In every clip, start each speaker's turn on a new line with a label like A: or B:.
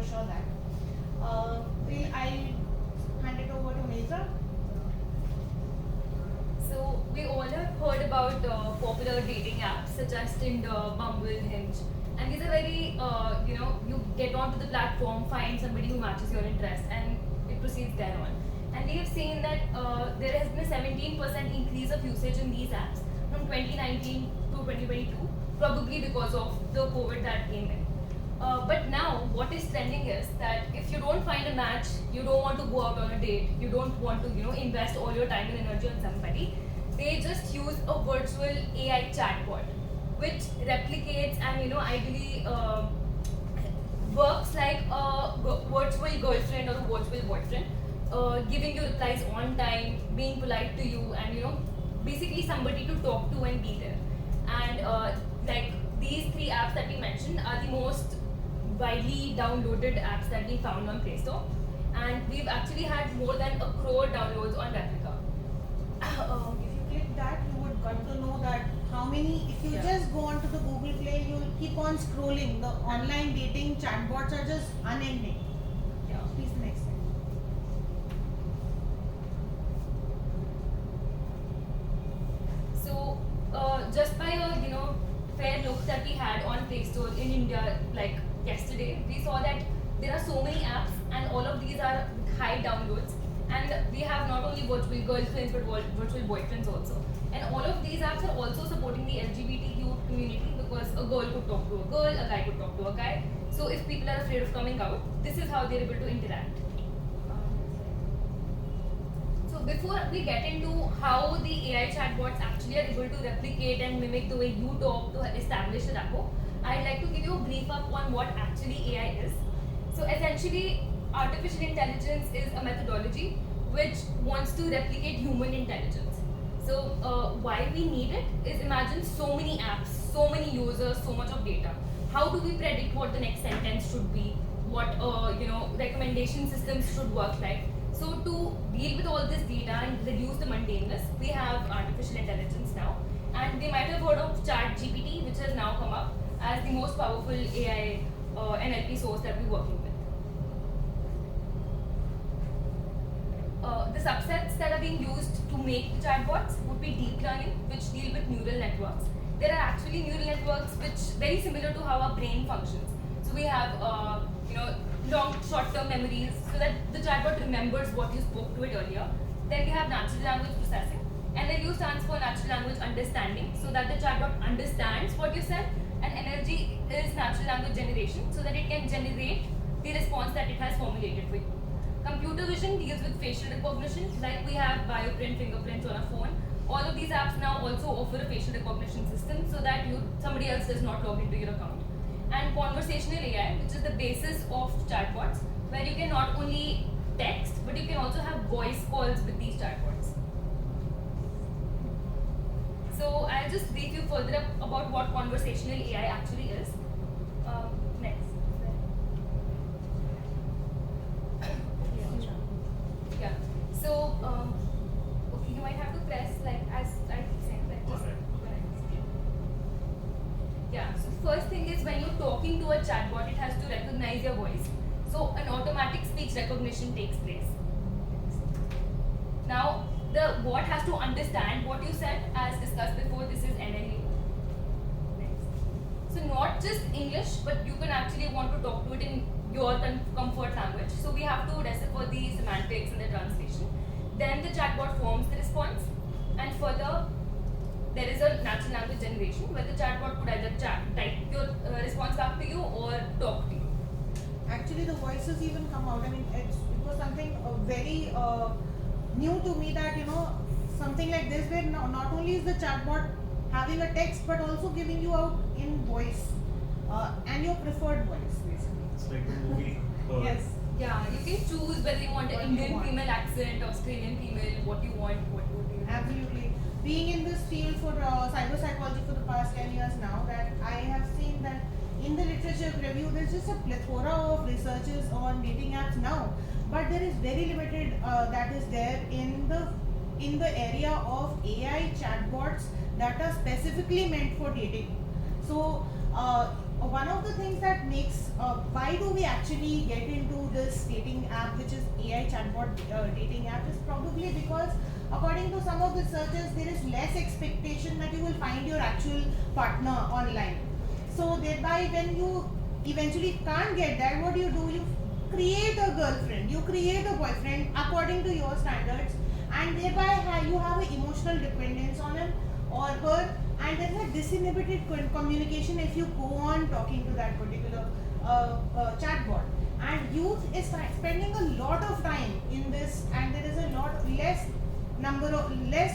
A: for sure that. I hand it over to Netra.
B: So we all have heard about popular dating apps such as Tinder, Bumble, Hinge, and these are very you get onto the platform, find somebody who matches your interest, and it proceeds there on. And we have seen that there has been a 17% increase of usage in these apps from 2019 to 2022, probably because of the COVID that came in. But now, what is trending is that if you don't find a match, you don't want to go out on a date, you don't want to, invest all your time and energy on somebody, they just use a virtual AI chatbot, which replicates and, ideally works like a virtual girlfriend or a virtual boyfriend, giving you replies on time, being polite to you, and, basically somebody to talk to and be there. And like these three apps that we mentioned are the most widely downloaded apps that we found on Play Store, and we've actually had more than 1 crore downloads on Replica.
A: If you click that, you would got to know that how many, if you just go onto the Google Play, you will keep on scrolling. The online dating chatbots are just unending.
B: Yeah.
A: Please, the next slide.
B: So just by a fair look that we had on Play Store in India like yesterday, we saw that there are so many apps and all of these are high downloads, and we have not only virtual girlfriends but virtual boyfriends also. And all of these apps are also supporting the LGBTQ community, because a girl could talk to a girl, a guy could talk to a guy. So if people are afraid of coming out, this is how they're able to interact. So before we get into how the AI chatbots actually are able to replicate and mimic the way you talk to establish a rapport, I'd like to give you a brief up on what actually AI is. So essentially, artificial intelligence is a methodology which wants to replicate human intelligence. So why we need it is, imagine so many apps, so many users, so much of data. How do we predict what the next sentence should be? What recommendation systems should work like? So to deal with all this data and reduce the mundaneness, we have artificial intelligence now. And we might have heard of ChatGPT, which has now come up as the most powerful AI NLP source that we're working with. The subsets that are being used to make the chatbots would be deep learning, which deal with neural networks. There are actually neural networks which very similar to how our brain functions. So we have long short-term memories, so that the chatbot remembers what you spoke to it earlier. Then we have natural language processing. NLU stands for natural language understanding, so that the chatbot understands what you said. And energy is natural language generation, so that it can generate the response that it has formulated for you. Computer vision deals with facial recognition, like we have bioprint, fingerprints on a phone. All of these apps now also offer a facial recognition system, so that somebody else does not log into your account. And conversational AI, which is the basis of chatbots, where you can not only text, but you can also have voice calls with these chatbots. So I'll just brief you further up about what conversational AI actually is. Next. Yeah. So, okay, you might have to press as I keep saying, just. Yeah, so first thing is, when you're talking to a chatbot, it has to recognize your voice. So an automatic speech recognition takes place. Now, the bot has to understand what you said, as discussed before. This is NLU. Next. So not just English, but you can actually want to talk to it in your comfort language. So we have to decipher the semantics and the translation. Then the chatbot forms the response, and further, there is a natural language generation where the chatbot could either type your response back to you or talk to you.
A: Actually, the voices even come out. I mean, it was something very new to me, that something like this, where not only is the chatbot having a text, but also giving you out in voice and your preferred voice, basically.
C: It's like a movie.
A: Yes.
B: Yeah, you can choose whether you want an Indian female accent, Australian female, what you want, what you want.
A: Absolutely. Being in this field for cyber psychology for the past 10 years now, that I have seen that in the literature review, there's just a plethora of researches on dating apps now, but there is very limited that is there in the area of AI chatbots that are specifically meant for dating. So one of the things that makes why do we actually get into this dating app, which is AI chatbot dating app, is probably because according to some of the researchers, there is less expectation that you will find your actual partner online. So thereby, when you eventually can't get that, what do? You create a girlfriend, you create a boyfriend according to your standards, and thereby you have an emotional dependence on him or her, and there's a disinhibited communication if you go on talking to that particular chatbot. And youth is spending a lot of time in this, and there is a lot less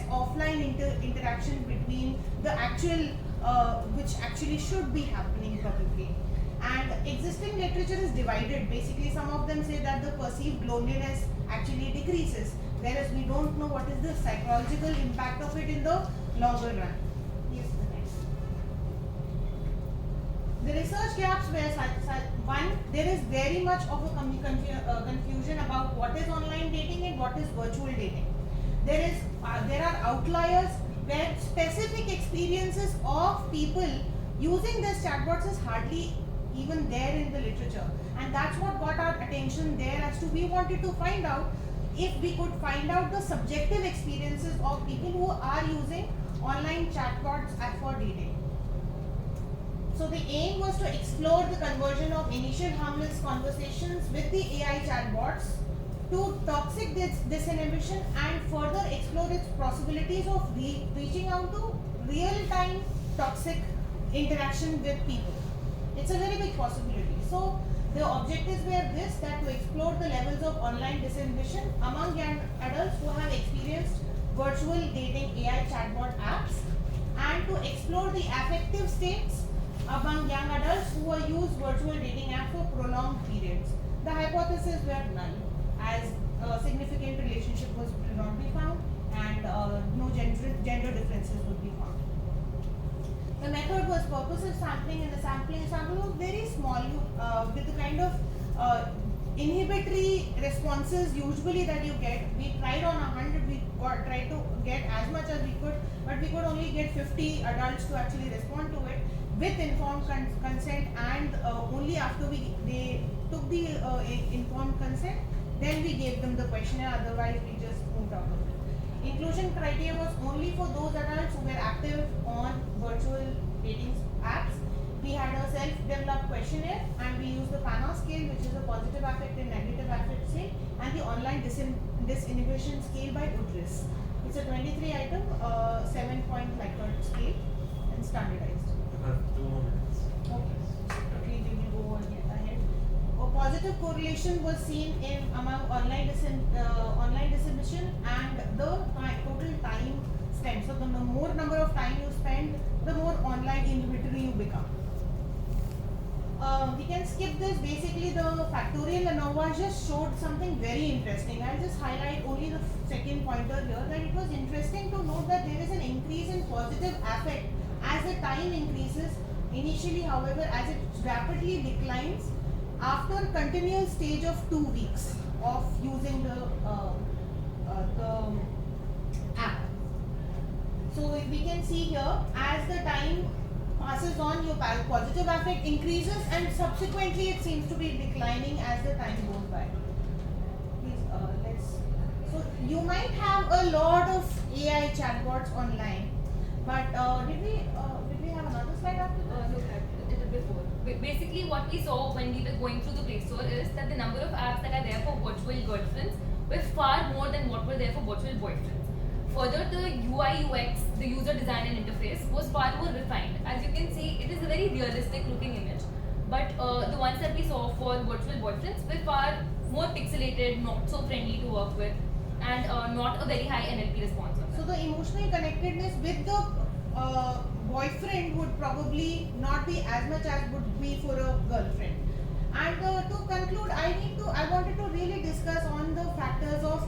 A: offline interaction between the actual which actually should be happening probably. And existing literature is divided. Basically, some of them say that the perceived loneliness actually decreases, whereas we don't know what is the psychological impact of it in the longer run. Yes, the next. The research gaps were one, there is very much of a confusion about what is online dating and what is virtual dating. There are outliers where specific experiences of people using these chatbots is hardly even there in the literature, and that's what got our attention there. As to we wanted to find out if we could find out the subjective experiences of people who are using online chatbots for dating. So the aim was to explore the conversion of initial harmless conversations with the AI chatbots to toxic disinhibition and further explore its possibilities of reaching out to real-time toxic interaction with people. It's a very big possibility. So the objectives were this, that to explore the levels of online disinhibition among young adults who have experienced virtual dating AI chatbot apps, and to explore the affective states among young adults who use virtual dating apps for prolonged periods. The hypotheses were null, as a significant relationship would not be found, and no gender differences would be found. The method was purposive sampling, and the sample was very small with the kind of inhibitory responses usually that you get. We tried on 100, we tried to get as much as we could, but we could only get 50 adults to actually respond to it with informed consent, and only after they took the informed consent, then we gave them the questionnaire, otherwise we just moved out of it. Inclusion criteria was only for those adults who were active on virtual dating apps. We had a self-developed questionnaire, and we used the PANA scale, which is a positive affect and negative affect scale, and the online disinhibition scale by Udris. It's a 23 item, 7-point Likert scale, and standardized.
C: You have 2 more minutes.
A: Okay, we will go ahead. A positive correlation was seen among online disinhibition and the total time spent. So the more number of time you spend, the more online inhibitory you become. We can skip this. Basically, the factorial ANOVA just showed something very interesting. I'll just highlight only the second pointer here, that it was interesting to note that there is an increase in positive affect as the time increases. Initially, however, as it rapidly declines after continual stage of 2 weeks of using the app. So we can see here, as the time passes on, your positive affect increases, and subsequently it seems to be declining as the time goes by. Please, so you might have a lot of AI chatbots online, but did we have another slide after that?
B: No, I did it before. Basically, what we saw when we were going through the Play Store is that the number of apps that are there for virtual girlfriends were far more than what were there for virtual boyfriends. Further, the UI UX, the user design and interface, was far more refined. As you can see, it is a very realistic looking image, but the ones that we saw for virtual boyfriends were far more pixelated, not so friendly to work with, and not a very high NLP response on
A: So
B: that.
A: the emotional connectedness with the boyfriend would probably not be as much as would be for a girlfriend. And to conclude, I wanted to really discuss on the factors of